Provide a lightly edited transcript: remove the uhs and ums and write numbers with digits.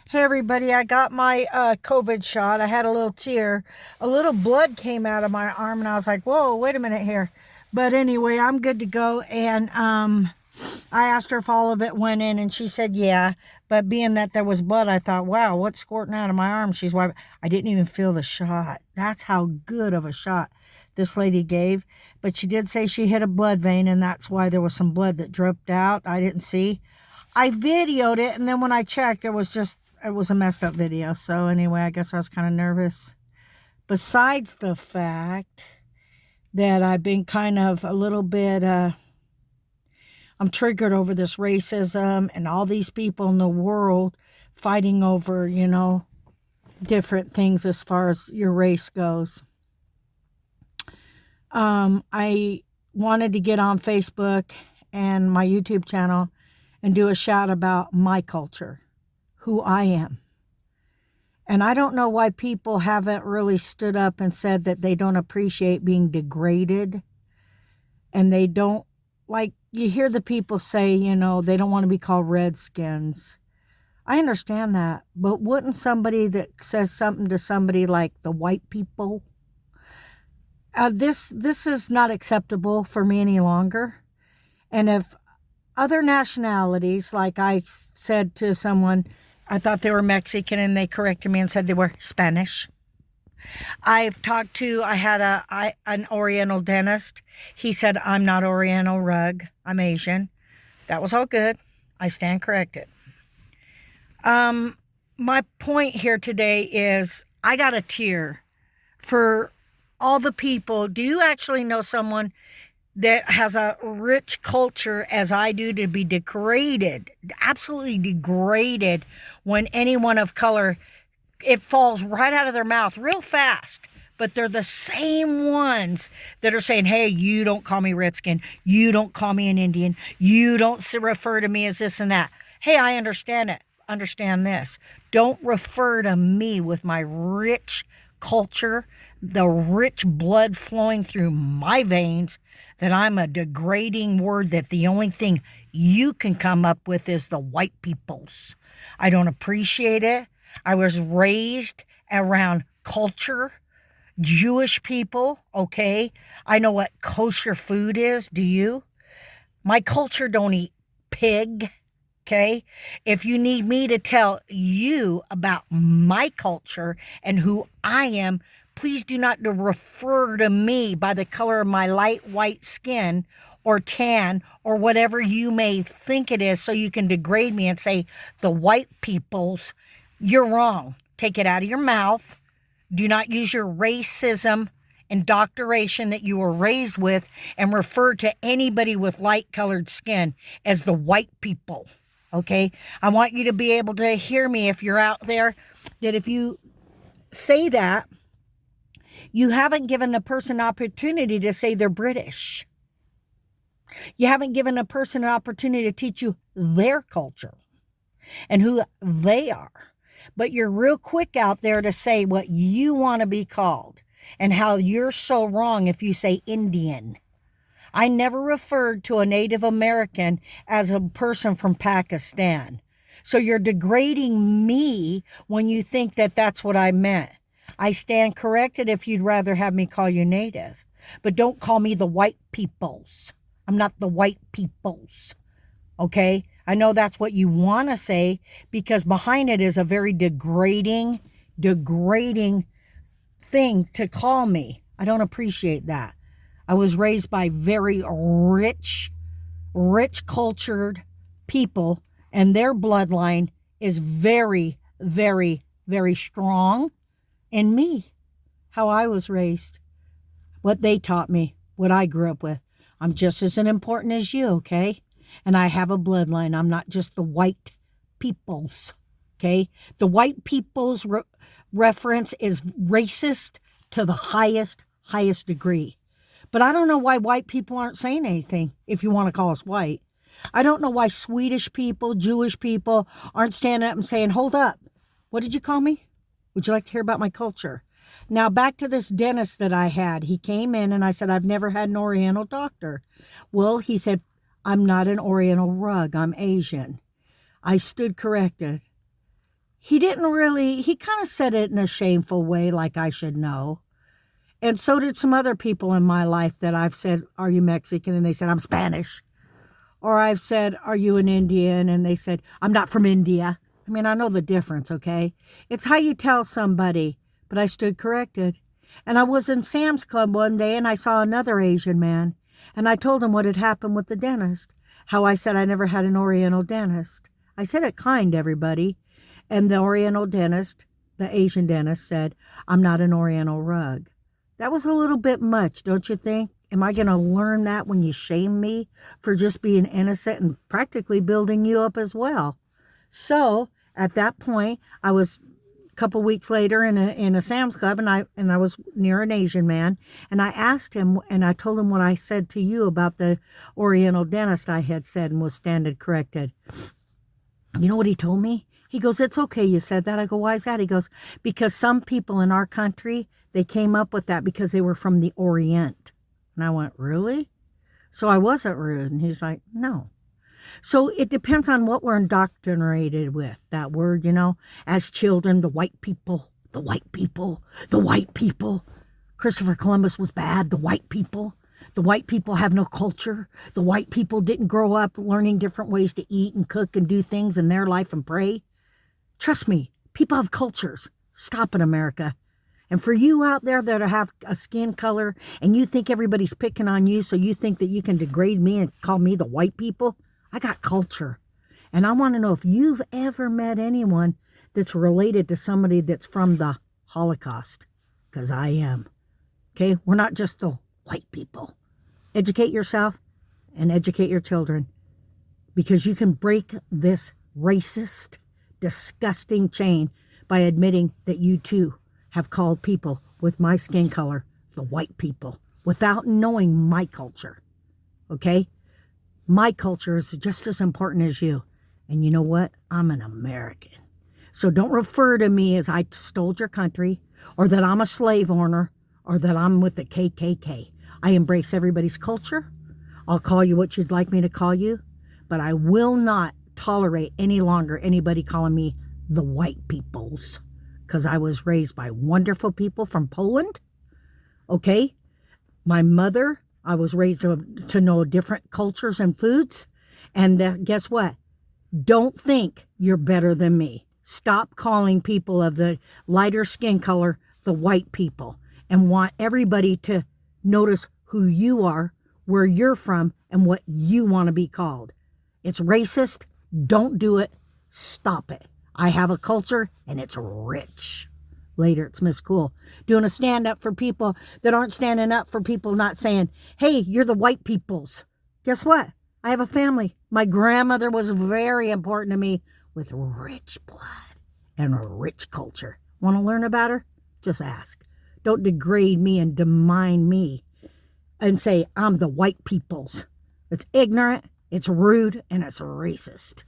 Hey everybody, I got my COVID shot. I had a little tear. A little blood came out of my arm and I was like, whoa, wait a minute here. But anyway, I'm good to go. And I asked her if all of it went in and she said, yeah. But being that there was blood, I thought, wow, what's squirting out of my arm? She's wiping. I didn't even feel the shot. That's how good of a shot this lady gave. But she did say she hit a blood vein and that's why there was some blood that dripped out. I didn't see. I videoed it, and then when I checked, it was a messed up video. So anyway, I guess I was kind of nervous. Besides the fact that I've been kind of a little bit, I'm triggered over this racism and all these people in the world fighting over, different things as far as your race goes. I wanted to get on Facebook and my YouTube channel and do a shout about my culture, who I am. And I don't know why people haven't really stood up and said that they don't appreciate being degraded. And they don't, like, you hear the people say, they don't want to be called Redskins. I understand that. But wouldn't somebody that says something to somebody like the white people, this is not acceptable for me any longer. And if other nationalities, like I said to someone, I thought they were Mexican and they corrected me and said they were Spanish. I had an Oriental dentist. He said, I'm not Oriental rug, I'm Asian. That was all good. I stand corrected. My point here today is I got a tear for all the people. Do you actually know someone that has a rich culture as I do to be degraded, absolutely degraded when anyone of color, it falls right out of their mouth real fast. But they're the same ones that are saying, hey, you don't call me Redskin. You don't call me an Indian. You don't refer to me as this and that. Hey, I understand it. Understand this. Don't refer to me with my rich culture, the rich blood flowing through my veins, that I'm a degrading word, that the only thing you can come up with is the white peoples. I don't appreciate it. I was raised around culture, Jewish people, okay? I know what kosher food is. Do you? My culture don't eat pig, okay? If you need me to tell you about my culture and who I am, please do not refer to me by the color of my light white skin or tan or whatever you may think it is so you can degrade me and say the white peoples. You're wrong. Take it out of your mouth. Do not use your racism indoctrination that you were raised with and refer to anybody with light colored skin as the white people. Okay? I want you to be able to hear me if you're out there, that if you say that, you haven't given a person an opportunity to say they're British. You haven't given a person an opportunity to teach you their culture and who they are. But you're real quick out there to say what you want to be called and how you're so wrong if you say Indian. I never referred to a Native American as a person from Pakistan. So you're degrading me when you think that that's what I meant. I stand corrected if you'd rather have me call you Native. But don't call me the white peoples. I'm not the white peoples. Okay? I know that's what you want to say because behind it is a very degrading thing to call me. I don't appreciate that. I was raised by very rich cultured people, and their bloodline is very, very, very strong in me. How I was raised, what they taught me, what I grew up with. I'm just as important as you, okay? And I have a bloodline. I'm not just the white peoples, okay? The white peoples reference is racist to the highest degree. But I don't know why white people aren't saying anything, if you want to call us white. I don't know why Swedish people, Jewish people aren't standing up and saying, hold up, what did you call me? Would you like to hear about my culture? Now, back to this dentist that I had. He came in and I said, I've never had an Oriental doctor. Well, he said, I'm not an Oriental rug. I'm Asian. I stood corrected. he didn't really, he kind of said it in a shameful way, like I should know. And so did some other people in my life that I've said, "Are you Mexican?" And they said, "I'm Spanish." Or I've said, "Are you an Indian?" And they said, "I'm not from India." I mean, I know the difference, okay? It's how you tell somebody. But I stood corrected. And I was in Sam's Club one day and I saw another Asian man. And I told him what had happened with the dentist. How I said I never had an Oriental dentist. I said it kind, everybody. And the Oriental dentist, the Asian dentist, said, "I'm not an Oriental rug." That was a little bit much, don't you think? Am I going to learn that when you shame me for just being innocent and practically building you up as well? So at that point, I was a couple weeks later in a Sam's Club, and I was near an Asian man, and I asked him, and I told him what I said to you about the Oriental dentist I had said and was standing corrected. You know what he told me? He goes, "It's okay you said that." I go, "Why is that?" He goes, "Because some people in our country, they came up with that because they were from the Orient." And I went, "Really?" So I wasn't rude. And he's like, "No." So it depends on what we're indoctrinated with. That word, as children, the white people, the white people, the white people. Christopher Columbus was bad, the white people. The white people have no culture. The white people didn't grow up learning different ways to eat and cook and do things in their life and pray. Trust me, people have cultures. Stop it, America. And for you out there that have a skin color and you think everybody's picking on you, so you think that you can degrade me and call me the white people, I got culture. And I want to know if you've ever met anyone that's related to somebody that's from the Holocaust, because I am. Okay? We're not just the white people. Educate yourself and educate your children, because you can break this racist, disgusting chain by admitting that you too have called people with my skin color the white people without knowing my culture. Okay? My culture is just as important as you. And you know what? I'm an American. So don't refer to me as I stole your country, or that I'm a slave owner, or that I'm with the KKK. I embrace everybody's culture. I'll call you what you'd like me to call you, but I will not tolerate any longer anybody calling me the white peoples, because I was raised by wonderful people from Poland. Okay? My mother, I was raised to know different cultures and foods. And guess what? Don't think you're better than me. Stop calling people of the lighter skin color the white people, and want everybody to notice who you are, where you're from, and what you want to be called. It's racist. Don't do it. Stop it. I have a culture, and it's rich. Later, it's Miss Cool doing a stand-up for people that aren't standing up for people, not saying, "Hey, you're the white peoples." Guess what? I have a family. My grandmother was very important to me, with rich blood and a rich culture. Want to learn about her? Just ask. Don't degrade me and demean me and say I'm the white peoples. It's ignorant, it's rude, and it's racist.